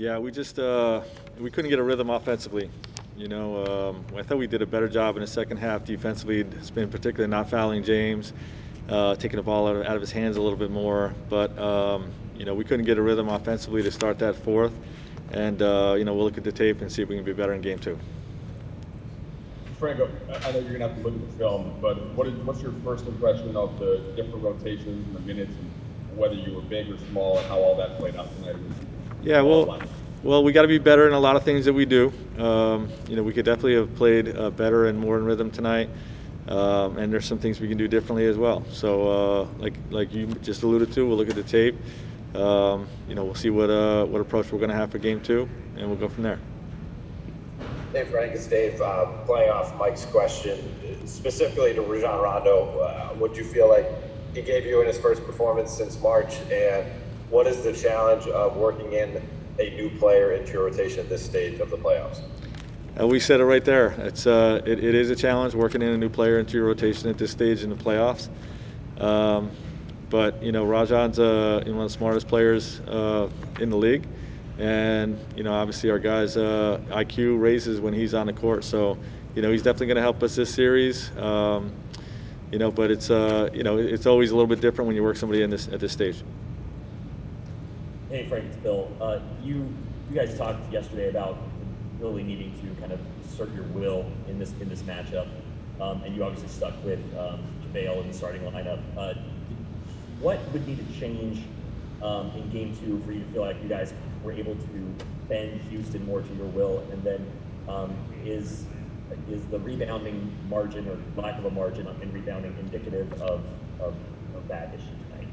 Yeah, we couldn't get a rhythm offensively. I thought we did a better job in the second half defensively. It's been particularly not fouling James, taking the ball out of his hands a little bit more. But, we couldn't get a rhythm offensively to start that fourth. And, we'll look at the tape and see if we can be better in game two. Franco, I know you're going to have to look at the film, but what's your first impression of the different rotations and the minutes and whether you were big or small and how all that played out tonight? Yeah, well, we got to be better in a lot of things that we do. We could definitely have played better and more in rhythm tonight, and there's some things we can do differently as well. So, like you just alluded to, we'll look at the tape. We'll see what approach we're going to have for game two, and we'll go from there. Hey, Frank, it's Dave. Playing off Mike's question, specifically to Rajon Rondo, what do you feel like he gave you in his first performance since March, and what is the challenge of working in a new player into your rotation at this stage of the playoffs? We said it right there. It is a challenge working in a new player into your rotation at this stage in the playoffs. But Rajon's one of the smartest players in the league, and obviously our guys' IQ raises when he's on the court. So he's definitely going to help us this series. But it's it's always a little bit different when you work somebody at this stage. Hey Frank, it's Bill. You guys talked yesterday about really needing to kind of assert your will in this matchup, and you obviously stuck with JaVale in the starting lineup. What would need to change in game two for you to feel like you guys were able to bend Houston more to your will? And then is the rebounding margin or lack of a margin in rebounding indicative of that issue tonight?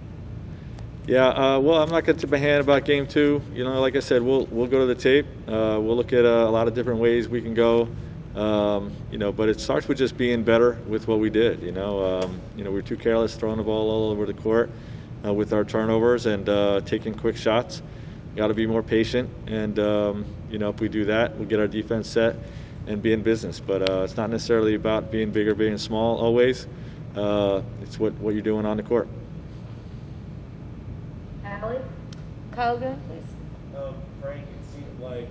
Yeah, well, I'm not going to tip my hand about game two. Like I said, we'll go to the tape. We'll look at a lot of different ways we can go. But it starts with just being better with what we did. We were too careless throwing the ball all over the court with our turnovers and taking quick shots. Got to be more patient, and if we do that, we'll get our defense set and be in business. But it's not necessarily about being big or being small always. It's what you're doing on the court. Allie? Kyle, go, please. Frank, it seemed like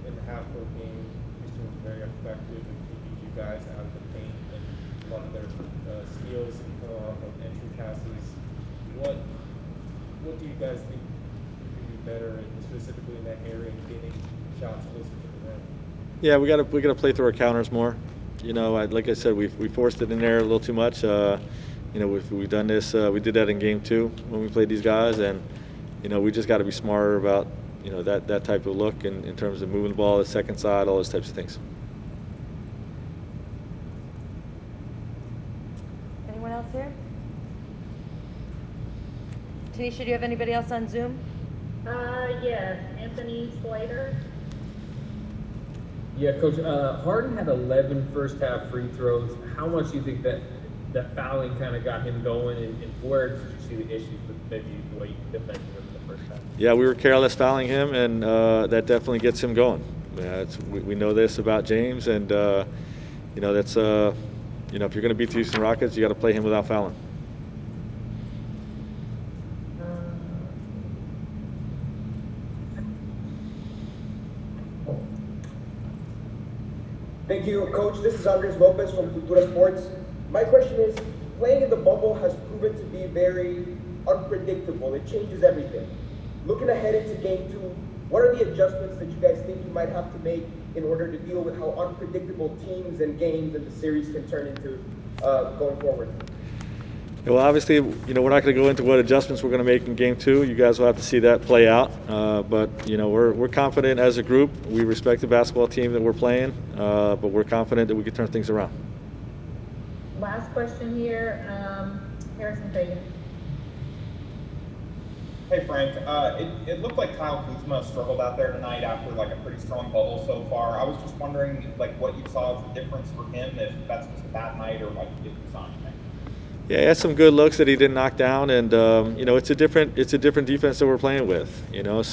in the half-court game, Houston was very effective in keeping you guys out of the paint, and a lot of their steals off of entry passes. What do you guys think you can do better, specifically in that area, and getting shots closer to the rim? Yeah, we got to play through our counters more. Like I said, we forced it in there a little too much. We've done this. We did that in game two when we played these guys, and we just got to be smarter about that type of look in terms of moving the ball to the second side, all those types of things. Anyone else here? Tanisha, do you have anybody else on Zoom? Yes, Anthony Slater. Yeah, Coach, Harden had 11 first-half free throws. How much do you think that fouling kind of got him going, and where did you see the issues with maybe the way you defended him in the first half? Yeah, we were careless fouling him, and that definitely gets him going. We know this about James, and that's if you're going to beat the Houston Rockets, you got to play him without fouling. Thank you, Coach. This is Andres Lopez from Cultura Sports. My question is, playing in the bubble has proven to be very unpredictable. It changes everything. Looking ahead into game two, what are the adjustments that you guys think you might have to make in order to deal with how unpredictable teams and games and the series can turn into going forward? Well, obviously, we're not going to go into what adjustments we're going to make in game two. You guys will have to see that play out. But we're confident as a group. We respect the basketball team that we're playing, but we're confident that we can turn things around. Last question here, Harrison Fagan. Hey Frank, it looked like Kyle Kuzma struggled out there tonight after a pretty strong bubble so far. I was just wondering what you saw as the difference for him, if that's just a bad night or if you saw anything. Yeah, he had some good looks that he didn't knock down, and it's a different defense that we're playing with,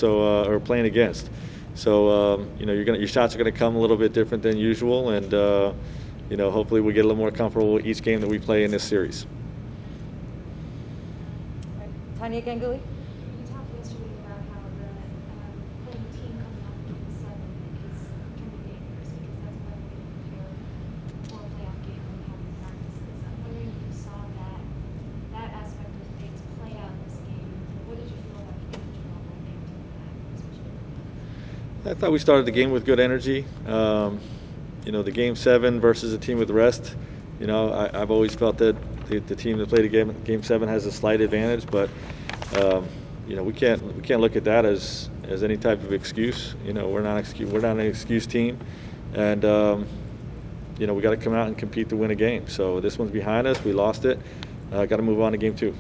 or playing against. So your shots are going to come a little bit different than usual, and hopefully we get a little more comfortable with each game that we play in this series. Tanya Ganguly. You talked yesterday about how the playing team I thought we started the game with good energy. You know, the game 7 versus a team with rest. You know, I've always felt that the team that played game 7 has a slight advantage, but you know, we can't look at that as any type of excuse. You know, we're not an excuse team, and you know, we got to come out and compete to win a game. So this one's behind us. We lost it. Got to move on to game 2.